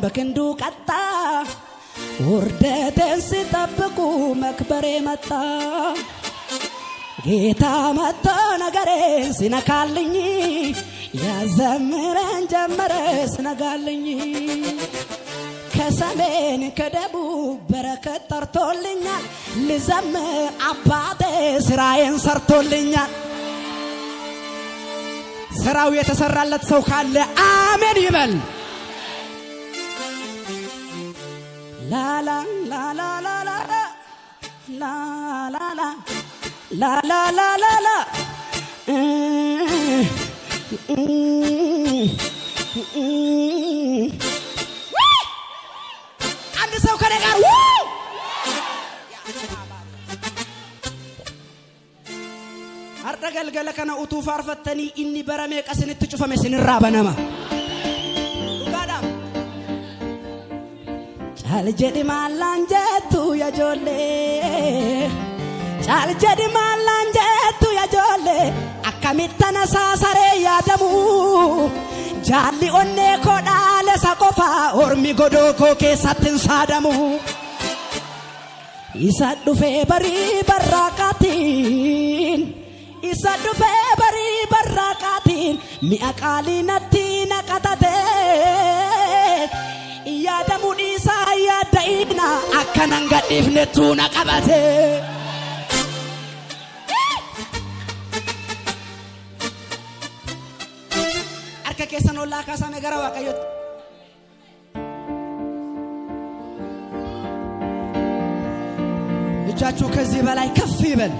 በክንዱ ቀጣ ውርደቴን ሲጠብቁ መክበሬ መጣ ጌታ መጥቶ ነገሬን ሲነካልኝ ያዘምረን ጀመረ ስነጋልኝ ከሰሜን ከደቡብ በረከት ጠርቶልኛል ልዘምር አባቴ ስራዬን ሰርቶልኛል ስራው የተሰራለት ሰው ካለ አሜን ይበል ላላ ላላ ላላ ላላ ላላ ላላ ላላ አንድ ሰው ከኔ ጋር አርደገልገለ ከነ ኡቱ ፋርፈተኒ ኢኒ በረሜ ቀስንት ጩፈሜ ስንራበነማ ዱጋዳም ጫልጀዲ ማላንጀቱ ያጆሌ ጫልጀዲ ማላንጀቱ ያጆሌ አካሚተነ ሳሰሬ ያደሙ ጃሊ ኦኔ ኮዳለ ሳቆፋ ኦርሚ ጎዶኮ ኬሳትን ሳደሙ ኢሳዱፌ በሪ በራቃቲን ኢሳዱፌ በሪ በራቃቲን ሚአቃሊነቲ ነቀተቴ ያደሙ ዲሳ ያደኢና አከነንገዲፍነቱ ነቀበቴ kesan olah kasa negara wakayot እጃችሁ ከዚህ በላይ ከፍ ይበል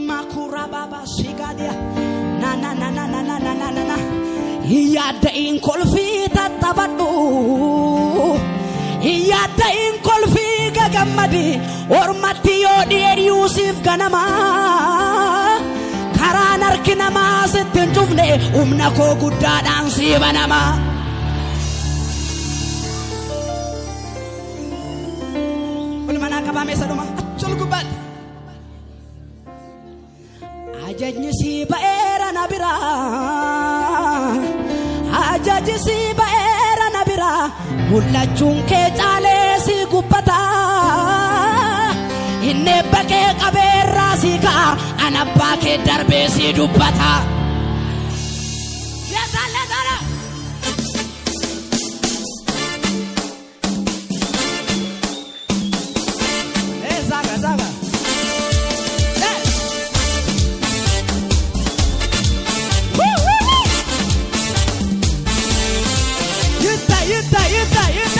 ማኩራ ባባ ሲጋዲያ ናና ናና ናና ናና ናና ያደኢን ኮልፊ ተጣበዱ ያደኢን ኮልፊ ገገመዲ ኦርማቲ ዮዲ ዩሱፍ ገነማ ካራን አርኪነማ ስትንጩፍኔ ኡምነኮ ጉዳዳን ሲበነማ ኡልመና ቀባሜ ሰዶማ አጭልጉበት አጀኝ ሲበኤረ ነቢራ አጀኝ ሲበኤረ ነቢራ ሁላችሁን ከጫሌ ሲጉበታ ኢኔ በቄ ቀቤራ ሲካ አናባኬ ደርቤ ሲዱበታ ያታለታለ ዛጋ ዛጋ ይታ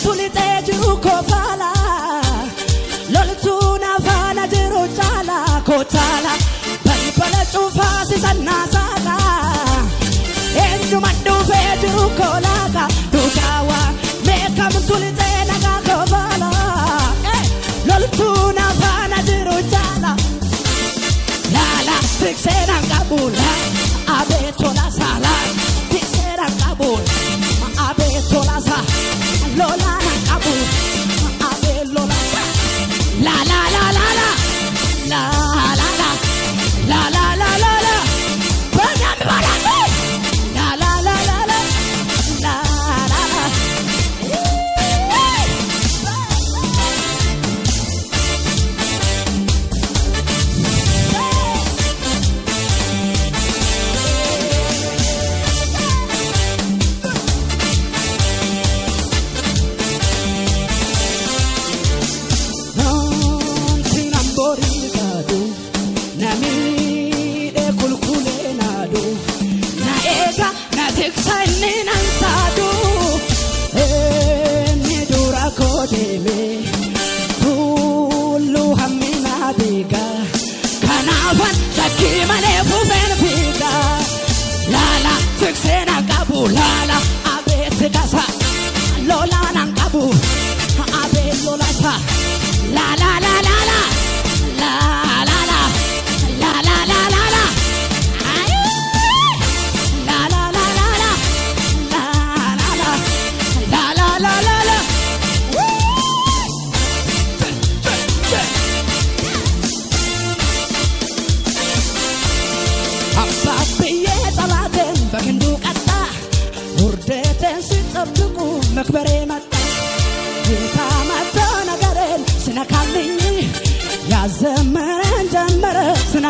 sulite jiru kofala loltuna fana jiru chala kotala balbala chufa sisanna saka enju maddu fe jiru kolaka dukawa mekam sulite naga kofala loltuna fana jiru chala lala tiksena kabula abetola sala tiksena kabula abetola sala Lola na kabu ave Lola la la la la la la la la la la la la la bana bana la la la la la la la la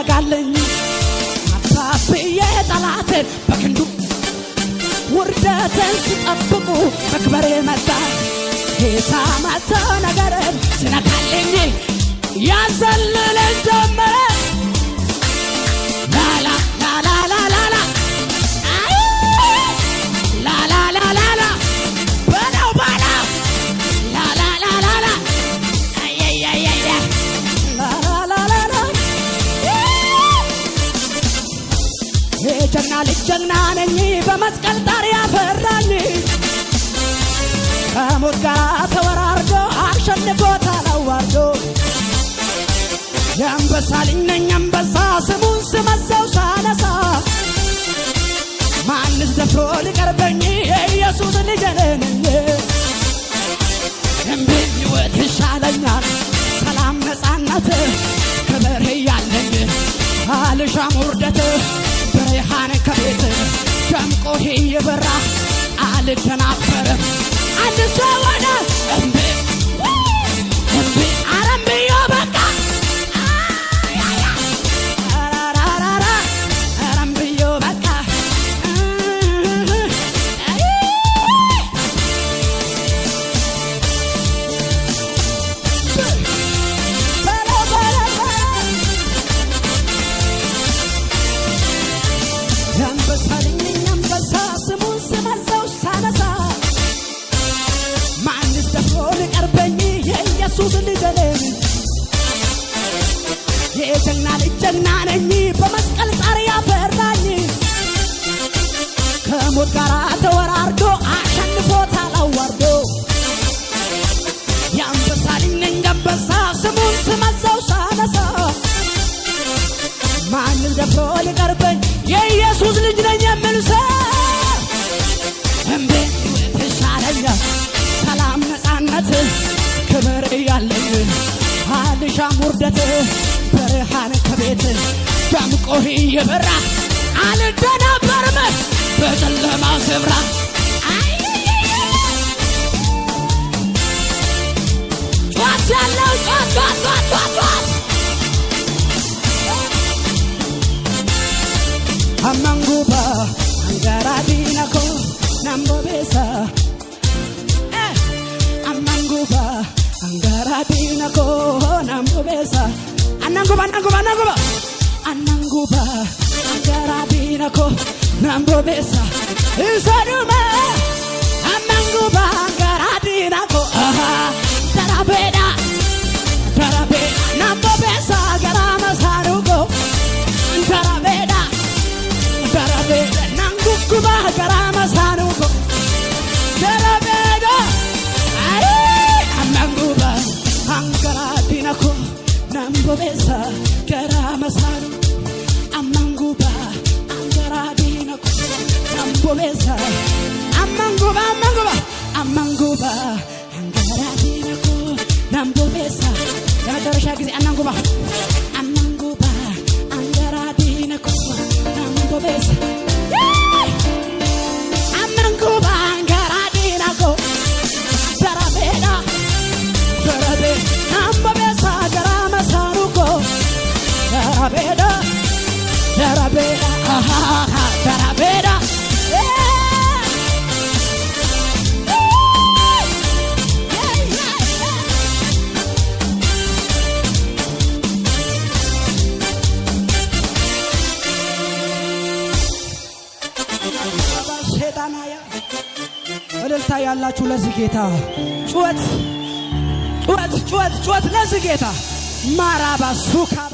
ሲነጋልኝ አባብዬ ጠላትን በክንዱ ውርደትን ሲጠብቁ መክበሬ መጣ ጌታ መጣ ነገርን ሲነካልኝ ያዘልልን ጀመረ ላላ ላላ ላላ ላላ በለው በለው ላላ ላላ አያያያያ ላላ የጀግና ልጅ ጀግና ነኝ በመስቀል ጣር ያፈራኝ ከሞት ጋር ተወራርዶ አሸንፎታል አዋርዶ የአንበሳ ልጅ ነኝ አንበሳ ስሙን ስመዘው ሳነሳ ማንስ ደፍሮ ሊቀርበኝ የኢየሱስ ልጅ ነኝ እምቢ ሕይወት ይሻለኛል ሰላም ነፃነት ክብር ያለኝ አልሻም ውርደት ብርሃን ከቤት ደምቆ ይበራ አልደናበርም አንድ ሰው ሆነ እምቢ እምቢ አረምብዮ በቃ አረምብዮ በቃ አንበሳ ልኝ አንበሳ ስሙን ስመዘው ሳነሳ ማንስ ደፍሮ ሊቀርበኝ የኢየሱስ ልጅ ነኝ የጀግና ልጅ ጀግና ነኝ በመስቀል ጣር ያፈራኝ ከሞት ጋር ተወራርዶ አሸንፎታል አዋርዶ የአንበሳ ልጅ ነኝ አንበሳ ስሙን ስመዘው ሳነሳ ማንስ ደፍሮ ሊቀርበኝ የኢየሱስ ልጅ ነኝ የምል ሰው እምቢ ትሻለኛል ሰላም ነፃነት ክብር ያለኝ አልሻም ውርደት ብርሃን ከቤት ደምቆ ይበራ አልደናበርም በጨለማ ስፍራ ጧት ያለው ጧት አማንጉባ አንጋራዲናኮ ናምቦቤሳ አማንጉባ አንጋራዲናኮ ናምቦቤሳ አናንጉባ አንጋራዲናኮ ናምቦቤሳ እሰዱማ አማንጉባ አንጋራዲናኮ ተራቤዳ ናምቦቤሳ ገራመሳሩጎ ተራቤዳ nangukuba garama sanuko darabeda ay amanguba angara dinako nambobesa garama sanu amanguba angara dinako nambobesa amanguba angara dinako nambobesa የመጨረሻ ጊዜ አናንጉባ አንገራ ዲነኮ ናምቦቤሳ አማንጉባ አንገራ ዲነኮ ደረቤዳ ናምቦቤሳ ገራ መሳሩኮ ደረቤዳ ሴጣናያ እልልታ ያላችሁ ለዚህ ጌታ ጩኸት ለዚህ ጌታ ማራባ ሱካባ